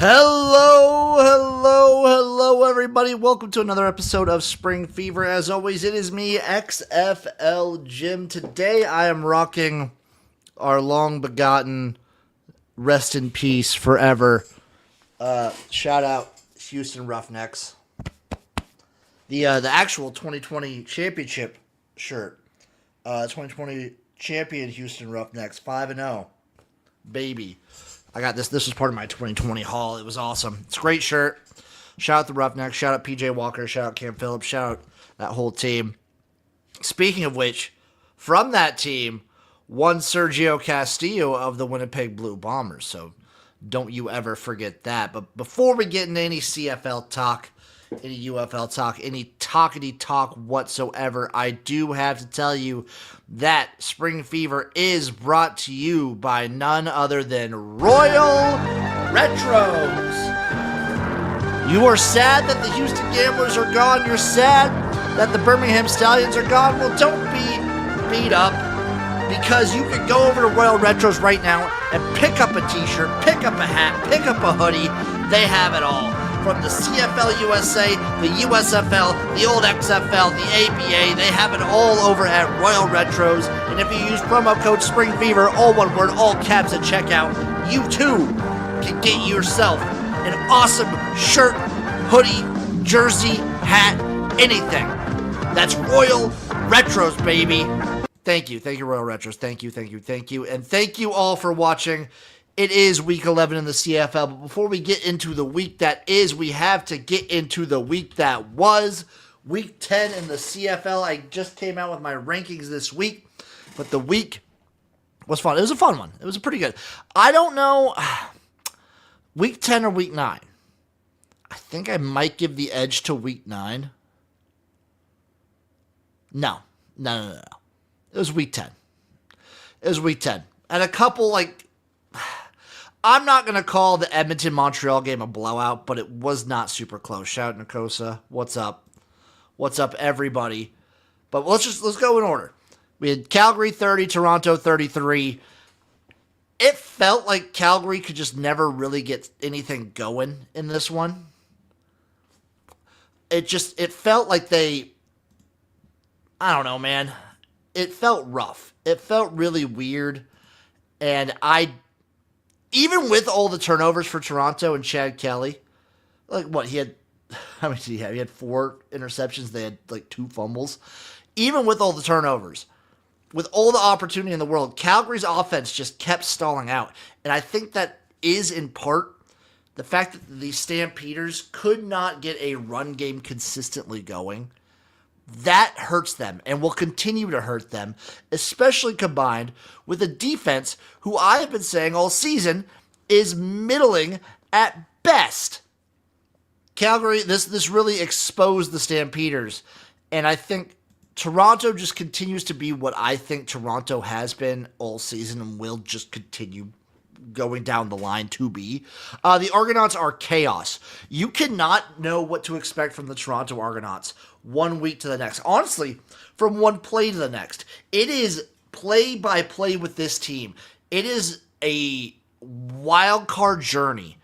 Hello, everybody. Welcome to another episode of Spring Fever. As always, it is me, XFL Jim. Today, I am rocking our long-begotten, rest in peace forever. Shout out Houston Roughnecks. The actual 2020 championship shirt. 2020 champion Houston Roughnecks, 5-0. Baby. I got this. This was part of my 2020 haul. It was awesome. It's a great shirt. Shout out the Roughnecks. Shout out PJ Walker. Shout out Cam Phillips. Shout out that whole team. Speaking of which, from that team, one Sergio Castillo of the Winnipeg Blue Bombers. So don't you ever forget that. But before we get into any CFL talk, any UFL talk, any talkity talk whatsoever, I do have to tell you that Spring Fever is brought to you by none other than Royal Retros. You are sad that the Houston Gamblers are gone. You're sad that the Birmingham Stallions are gone. Well, don't be beat up, because you can go over to Royal Retros right now and pick up a t-shirt, pick up a hat, pick up a hoodie. They have it all. From the CFL USA, the USFL, the old XFL, the ABA, they have it all over at Royal Retros. And if you use promo code SPRINGFEVER, all one word, all caps at checkout, you too can get yourself an awesome shirt, hoodie, jersey, hat, anything. That's Royal Retros, baby. Thank you, Royal Retros. Thank you. And thank you all for watching. It is week 11 in the CFL, but before we get into the week that is, we have to get into the week that was. Week 10 in the CFL. I just came out with my rankings this week, but the week was fun. It was a fun one. It was pretty good. I don't know, week 10 or week 9. I think I might give the edge to week 9. No. It was week 10. And a couple, I'm not going to call the Edmonton-Montreal game a blowout, but it was not super close. Shout out Nakosa. What's up? What's up, everybody? But let's go in order. We had Calgary 30, Toronto 33. It felt like Calgary could just never really get anything going in this one. It felt like I don't know, man. It felt rough. It felt really weird. And even with all the turnovers for Toronto and Chad Kelly, how many did he have? He had 4 interceptions. They had 2 fumbles. Even with all the turnovers, with all the opportunity in the world, Calgary's offense just kept stalling out. And I think that is in part the fact that the Stampeders could not get a run game consistently going. That hurts them and will continue to hurt them, especially combined with a defense who I have been saying all season is middling at best. Calgary, this really exposed the Stampeders, and I think Toronto just continues to be what I think Toronto has been all season and will just continue going down the line to be. The Argonauts are chaos. You cannot know what to expect from the Toronto Argonauts 1 week to the next. Honestly, from one play to the next. It is play by play with this team. It is a wild card journey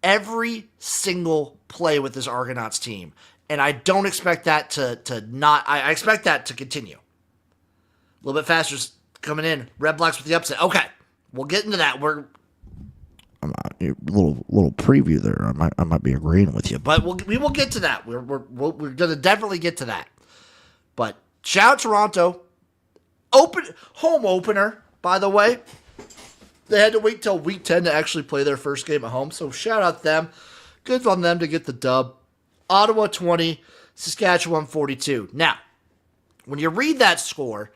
every single play with this Argonauts team. And I don't expect that I expect that to continue. A little bit faster coming in. Redblacks with the upset. Okay. We'll get into that. A little preview there. I might be agreeing with you, but we will get to that. We're going to definitely get to that. But shout out Toronto. Home opener, by the way. They had to wait till week 10 to actually play their first game at home, so shout out them. Good on them to get the dub. Ottawa 20, Saskatchewan 42. Now, when you read that score,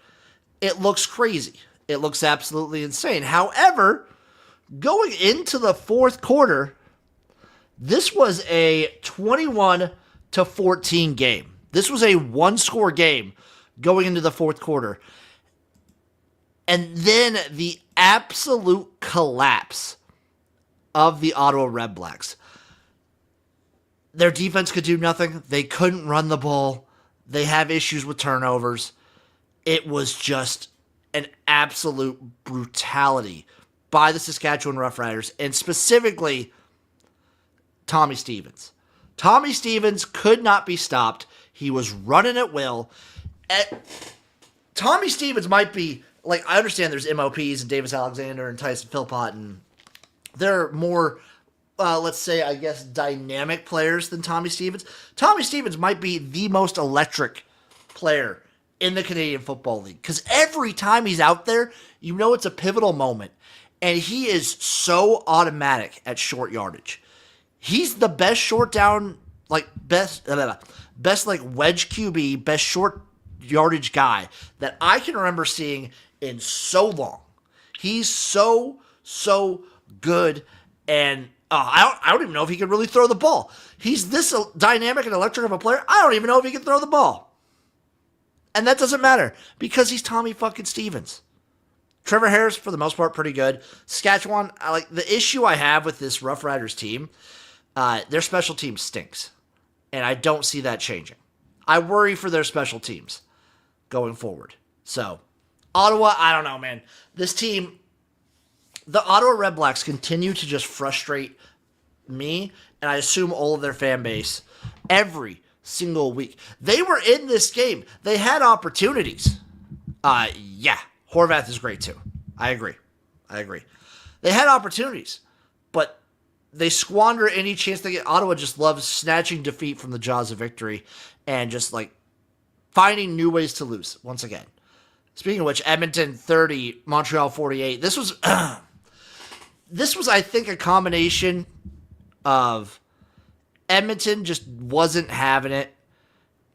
it looks crazy. It looks absolutely insane. However, going into the fourth quarter, this was a 21-14 game. This was a one-score game going into the fourth quarter. And then the absolute collapse of the Ottawa Redblacks. Their defense could do nothing. They couldn't run the ball. They have issues with turnovers. It was just an absolute brutality by the Saskatchewan Roughriders, and specifically Tommy Stevens. Tommy Stevens could not be stopped. He was running at will. Tommy Stevens might be, I understand there's MOPs and Davis Alexander and Tyson Philpott, and they're more, let's say, I guess, dynamic players than Tommy Stevens. Tommy Stevens might be the most electric player in the Canadian Football League, because every time he's out there, you know it's a pivotal moment, and he is so automatic at short yardage. He's the best short down, best wedge QB, best short yardage guy that I can remember seeing in so long. He's so good, and I don't even know if he can really throw the ball. He's this dynamic and electric of a player. I don't even know if he can throw the ball. And that doesn't matter because he's Tommy fucking Stevens. Trevor Harris, for the most part, pretty good. Saskatchewan, the issue I have with this Rough Riders team, their special team stinks. And I don't see that changing. I worry for their special teams going forward. So, Ottawa, I don't know, man. This team, the Ottawa Redblacks continue to just frustrate me, and I assume all of their fan base every single week. They were in this game. They had opportunities. Yeah, Horvath is great too. I agree. They had opportunities, but they squander any chance they get. Ottawa just loves snatching defeat from the jaws of victory and just finding new ways to lose once again. Speaking of which, Edmonton 30, Montreal 48. This was I think a combination of Edmonton just wasn't having it,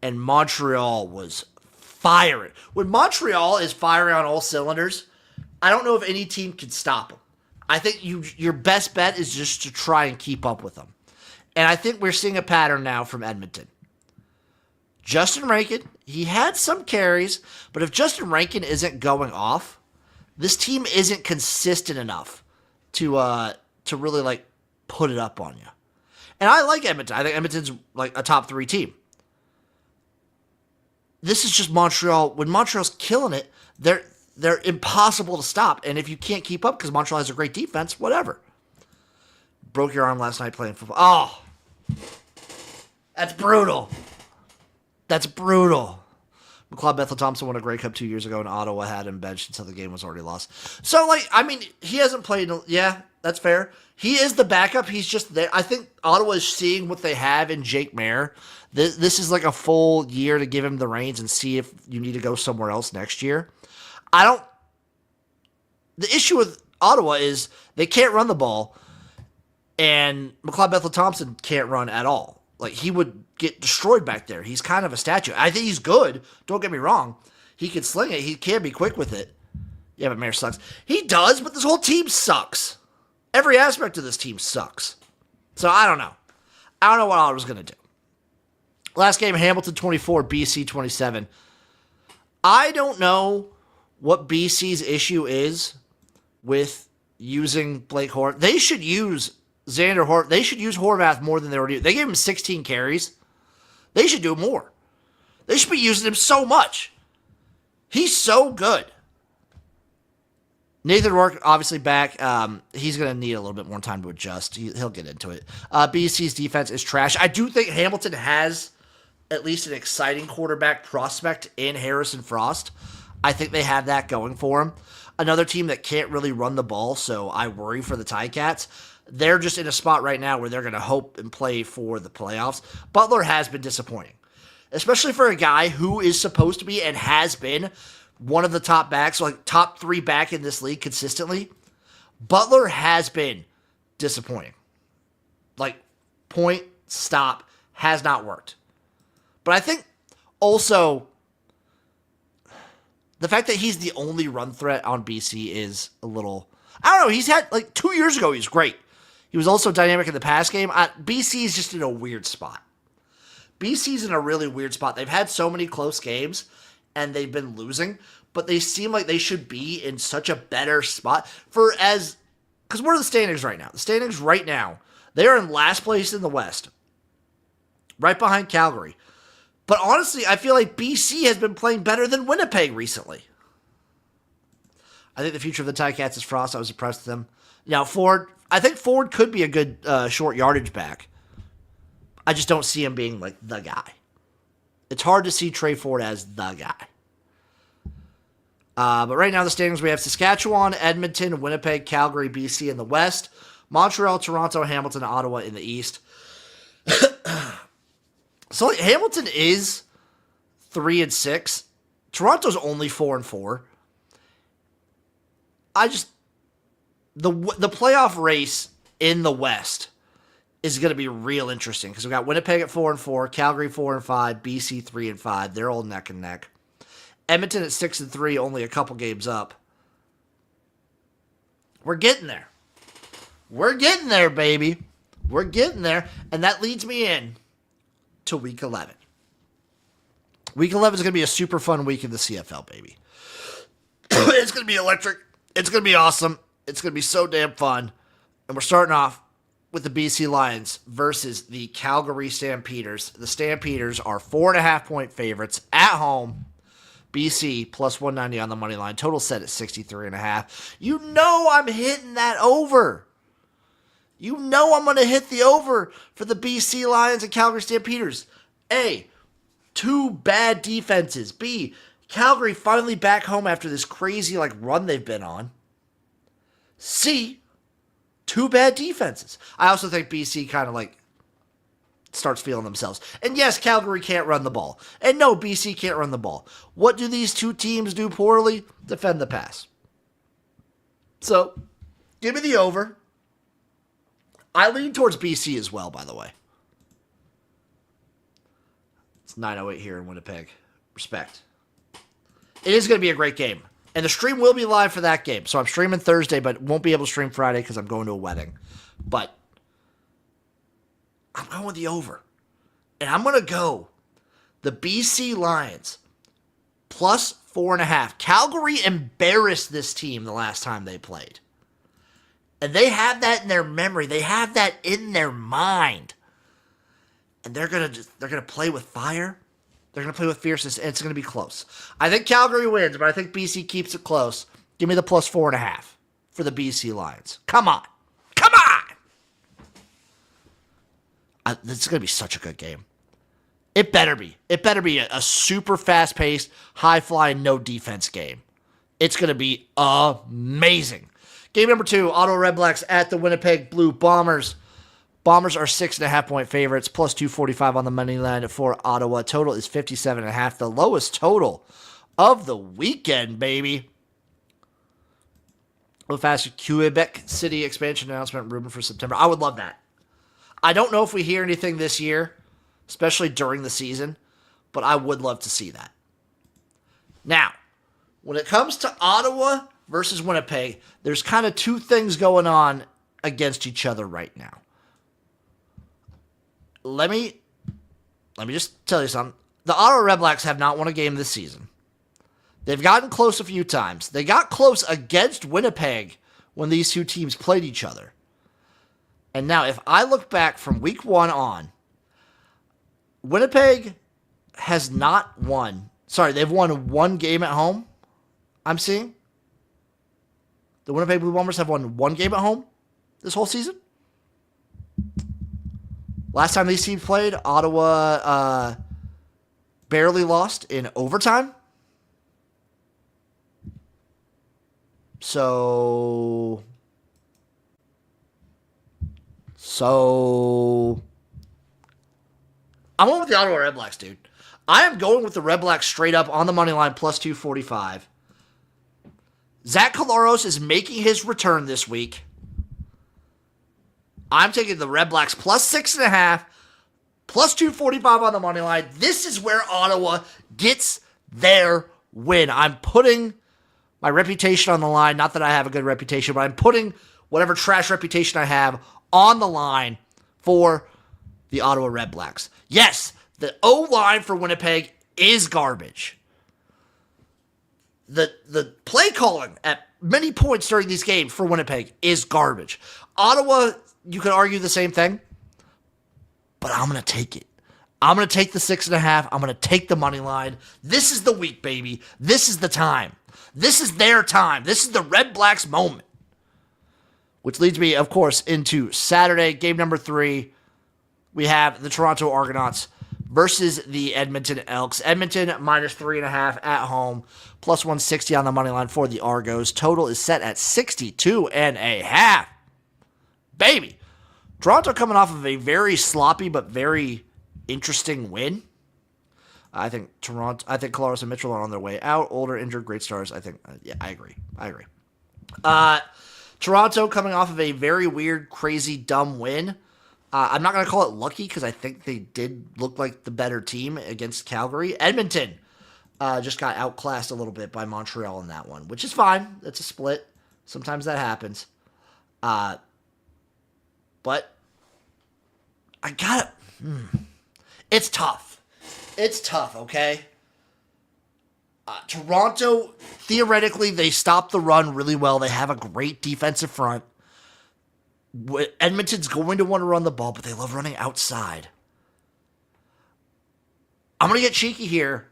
and Montreal was firing. When Montreal is firing on all cylinders, I don't know if any team can stop them. I think your best bet is just to try and keep up with them. And I think we're seeing a pattern now from Edmonton. Justin Rankin, he had some carries, but if Justin Rankin isn't going off, this team isn't consistent enough to really put it up on you. And I like Edmonton. I think Edmonton's a top 3 team. This is just Montreal. When Montreal's killing it, they're impossible to stop. And if you can't keep up because Montreal has a great defense, whatever. Broke your arm last night playing football. Oh, that's brutal. McLeod Bethel Thompson won a Grey Cup 2 years ago, and Ottawa had him benched until the game was already lost. So, he hasn't played. Yeah, that's fair. He is the backup. He's just there. I think Ottawa is seeing what they have in Jake Mayer. This is a full year to give him the reins and see if you need to go somewhere else next year. The issue with Ottawa is they can't run the ball, and McLeod Bethel Thompson can't run at all. He would get destroyed back there. He's kind of a statue. I think he's good. Don't get me wrong. He can sling it. He can be quick with it. Yeah, but Mayer sucks. He does, but this whole team sucks. Every aspect of this team sucks. So I don't know. I don't know what Ottawa's going to do. Last game, Hamilton 24, BC 27. I don't know what BC's issue is with using Blake Horvath. They should use Xander Horvath. They should use Horvath more than they were doing. They gave him 16 carries. They should do more. They should be using him so much. He's so good. Nathan Rourke, obviously back. He's going to need a little bit more time to adjust. He'll get into it. BC's defense is trash. I do think Hamilton has at least an exciting quarterback prospect in Harrison Frost. I think they have that going for him. Another team that can't really run the ball, so I worry for the Ticats. They're just in a spot right now where they're going to hope and play for the playoffs. Butler has been disappointing, especially for a guy who is supposed to be and has been one of the top backs, like top 3 back in this league consistently. Butler has been disappointing. Like, point, stop, has not worked. But I think also the fact that he's the only run threat on BC is a little, I don't know, he's had, like 2 years ago, he was great. He was also dynamic in the pass game. BC is just in a weird spot. BC's in a really weird spot. They've had so many close games, and they've been losing, but they seem like they should be in such a better spot because what are the standings right now? The standings right now, they are in last place in the West, right behind Calgary. But honestly, I feel like BC has been playing better than Winnipeg recently. I think the future of the Ticats is Frost. I was impressed with them. Now, I think Ford could be a good short yardage back. I just don't see him being like the guy. It's hard to see Trey Ford as the guy. But right now, the standings, we have Saskatchewan, Edmonton, Winnipeg, Calgary, BC in the West, Montreal, Toronto, Hamilton, Ottawa in the East. So Hamilton is 3-6. Toronto's only 4-4. The playoff race in the West is going to be real interesting because we got Winnipeg at 4-4, Calgary 4-5, BC 3-5. They're all neck and neck. Edmonton at 6-3, only a couple games up. We're getting there. We're getting there, baby. We're getting there, and that leads me in to Week 11. Week 11 is going to be a super fun week in the CFL, baby. It's going to be electric. It's going to be awesome. It's going to be so damn fun. And we're starting off with the BC Lions versus the Calgary Stampeders. The Stampeders are 4.5-point favorites at home. BC plus 190 on the money line. Total set at 63.5. You know I'm hitting that over. You know I'm going to hit the over for the BC Lions and Calgary Stampeders. A, 2 bad defenses. B, Calgary finally back home after this crazy run they've been on. C, 2 bad defenses. I also think BC kind of starts feeling themselves. And yes, Calgary can't run the ball. And no, BC can't run the ball. What do these 2 teams do poorly? Defend the pass. So, give me the over. I lean towards BC as well, by the way. It's 9:08 here in Winnipeg. Respect. It is going to be a great game. And the stream will be live for that game. So I'm streaming Thursday, but won't be able to stream Friday because I'm going to a wedding. But I'm going with the over. And I'm going to go the BC Lions plus 4.5. Calgary embarrassed this team the last time they played. And they have that in their memory. They have that in their mind. And they're gonna play with fire. They're gonna play with fierceness, and it's gonna be close. I think Calgary wins, but I think BC keeps it close. Give me the plus 4.5 for the BC Lions. Come on. Come on! This is gonna be such a good game. It better be. It better be a super fast-paced, high-flying, no-defense game. It's gonna be amazing. Game number 2, Ottawa Redblacks at the Winnipeg Blue Bombers. Bombers are 6.5-point favorites, plus 245 on the money line for Ottawa. Total is 57.5, the lowest total of the weekend, baby. Real fast, Quebec City expansion announcement, Ruben, for September. I would love that. I don't know if we hear anything this year, especially during the season, but I would love to see that. Now, when it comes to Ottawa versus Winnipeg, there's kind of 2 things going on against each other right now. Let me just tell you something. The Ottawa Redblacks have not won a game this season. They've gotten close a few times. They got close against Winnipeg when these two teams played each other. And now, if I look back from week 1 on, Winnipeg has not won. Sorry, they've won 1 game at home, I'm seeing. The Winnipeg Blue Bombers have won 1 game at home this whole season. Last time these teams played, Ottawa barely lost in overtime. So I'm going with the Ottawa Redblacks, dude. I am going with the Redblacks straight up on the money line, plus 245. Zach Collaros is making his return this week. I'm taking the Redblacks plus 6.5, plus 245 on the money line. This is where Ottawa gets their win. I'm putting my reputation on the line. Not that I have a good reputation, but I'm putting whatever trash reputation I have on the line for the Ottawa Redblacks. Yes, the O-line for Winnipeg is garbage. The play calling at many points during these games for Winnipeg is garbage. Ottawa, you could argue the same thing, but I'm going to take it. I'm going to take the 6.5. I'm going to take the money line. This is the week, baby. This is the time. This is their time. This is the Redblacks moment. Which leads me, of course, into Saturday, game number 3. We have the Toronto Argonauts versus the Edmonton Elks. Edmonton minus 3.5 at home, plus 160 on the money line for the Argos. Total is set at 62.5. Baby. Toronto coming off of a very sloppy but very interesting win. I think Collaros and Mitchell are on their way out. Older, injured, great stars. I agree. Toronto coming off of a very weird, crazy, dumb win. I'm not going to call it lucky because I think they did look like the better team against Calgary. Edmonton just got outclassed a little bit by Montreal in that one, which is fine. It's a split. Sometimes that happens. But I got it. It's tough. It's tough, okay? Toronto, theoretically, they stop the run really well. They have a great defensive front. Edmonton's going to want to run the ball, but they love running outside. I'm going to get cheeky here.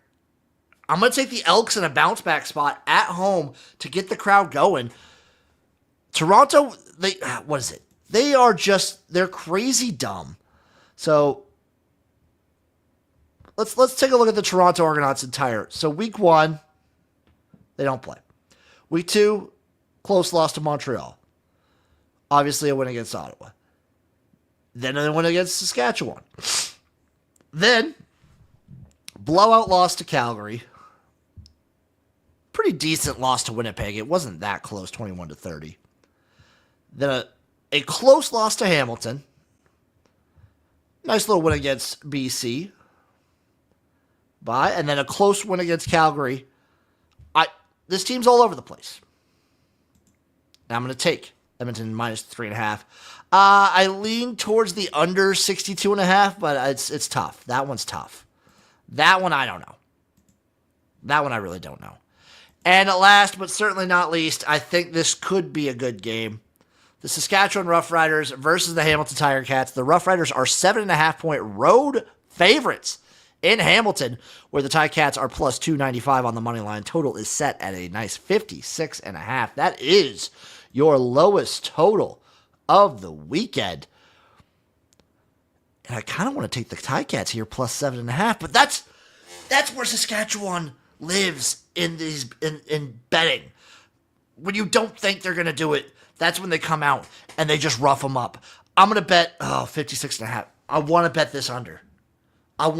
I'm going to take the Elks in a bounce back spot at home to get the crowd going. Toronto, what is it? They're crazy dumb. So let's take a look at the Toronto Argonauts entire. So week 1, they don't play. Week 2, close loss to Montreal. Obviously a win against Ottawa. Then a win against Saskatchewan. Then blowout loss to Calgary. Pretty decent loss to Winnipeg. It wasn't that close, 21-30. Then a close loss to Hamilton. Nice little win against BC. And then a close win against Calgary. This team's all over the place. Now I'm going to take Edmonton minus 3.5. I lean towards the under 62.5, but it's tough. That one's tough. That one I don't know. That one I really don't know. And last but certainly not least, I think this could be a good game. The Saskatchewan Roughriders versus the Hamilton Tiger Cats. The Roughriders are 7.5-point road favorites in Hamilton, where the Ticats are plus 295 on the money line. Total is set at a nice 56.5. That is your lowest total of the weekend. And I kind of want to take the Ticats here plus 7.5, but that's where Saskatchewan lives in betting. When you don't think they're going to do it, that's when they come out and they just rough them up. I'm going to bet 56.5. I want to bet this under. I'm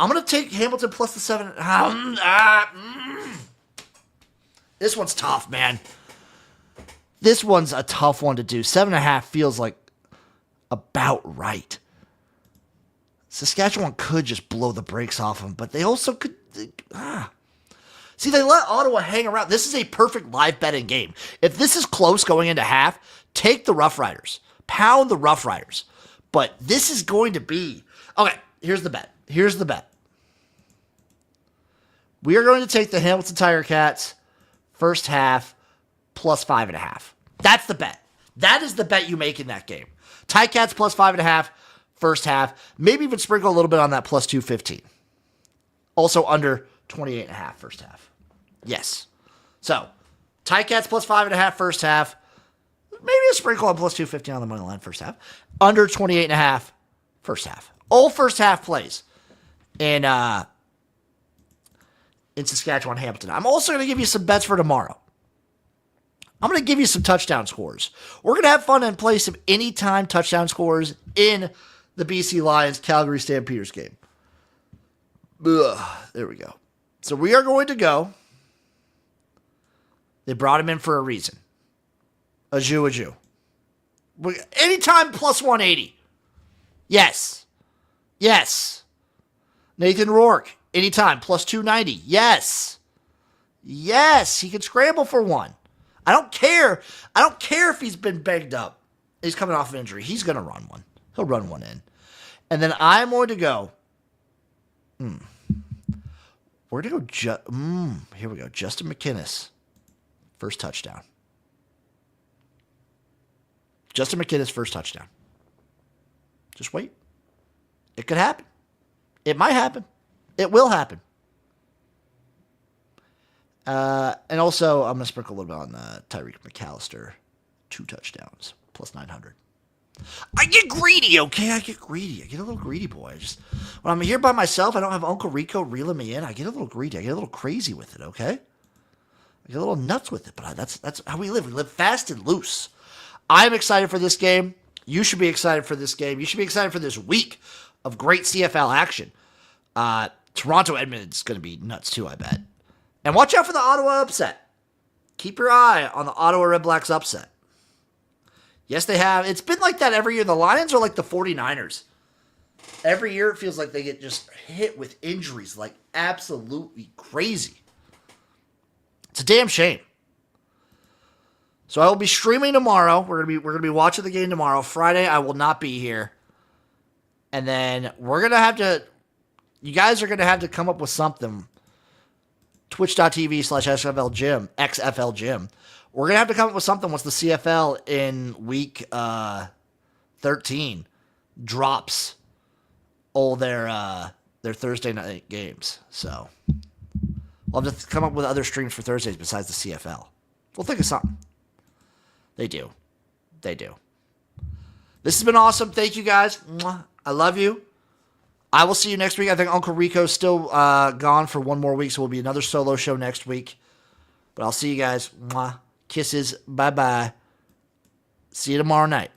going to take Hamilton plus the 7. This one's tough, man. This one's a tough one to do. 7.5 feels like about right. Saskatchewan could just blow the brakes off them, but they also could. See, they let Ottawa hang around. This is a perfect live betting game. If this is close going into half, take the Rough Riders. Pound the Rough Riders. But this is going to be... Okay, here's the bet. We are going to take the Hamilton Tiger Cats first half plus 5.5. That's the bet. That is the bet you make in that game. Tiger Cats plus 5.5 first half. Maybe even sprinkle a little bit on that plus 215. Also under 28.5 first half. Yes. So, Tiger Cats plus 5.5 first half. Maybe a sprinkle on plus 250 on the money line first half. Under 28.5 first half. All first half plays in Saskatchewan, Hamilton. I'm also going to give you some bets for tomorrow. I'm going to give you some touchdown scores. We're going to have fun and play some anytime touchdown scores in the BC Lions Calgary Stampeders game. There we go. So we are going to go. They brought him in for a reason. A Jew. Anytime plus 180. Yes. Nathan Rourke, anytime plus 290. Yes. He can scramble for one. I don't care if he's been banged up. He's coming off of injury. He's going to run one. He'll run one in. And then I'm going to go. We're going to go. Here we go. Justin McInnes. First touchdown. Justin McInnes' first touchdown. Just wait. It could happen. It might happen. It will happen. And also, I'm going to sprinkle a little bit on Tyreek McAllister. 2 touchdowns. Plus 900. I get greedy, okay? I get greedy. I get a little greedy, boy. When I'm here by myself, I don't have Uncle Rico reeling me in. I get a little greedy. I get a little crazy with it, okay? I get a little nuts with it, but that's how we live. We live fast and loose. I'm excited for this game. You should be excited for this game. You should be excited for this week of great CFL action. Toronto Edmonton's going to be nuts too, I bet. And watch out for the Ottawa upset. Keep your eye on the Ottawa Redblacks upset. Yes, they have. It's been like that every year. The Lions are like the 49ers. Every year it feels like they get just hit with injuries like absolutely crazy. It's a damn shame. So I will be streaming tomorrow. We're gonna be watching the game tomorrow. Friday I will not be here. And then you guys are gonna have to come up with something. Twitch.tv/XFL Jim, XFL Jim. We're gonna have to come up with something once the CFL in week 13 drops all their Thursday night games. So we'll have to come up with other streams for Thursdays besides the CFL. We'll think of something. They do. This has been awesome. Thank you guys. I love you. I will see you next week. I think Uncle Rico's still gone for one more week, so we'll be another solo show next week. But I'll see you guys. Kisses. Bye-bye. See you tomorrow night.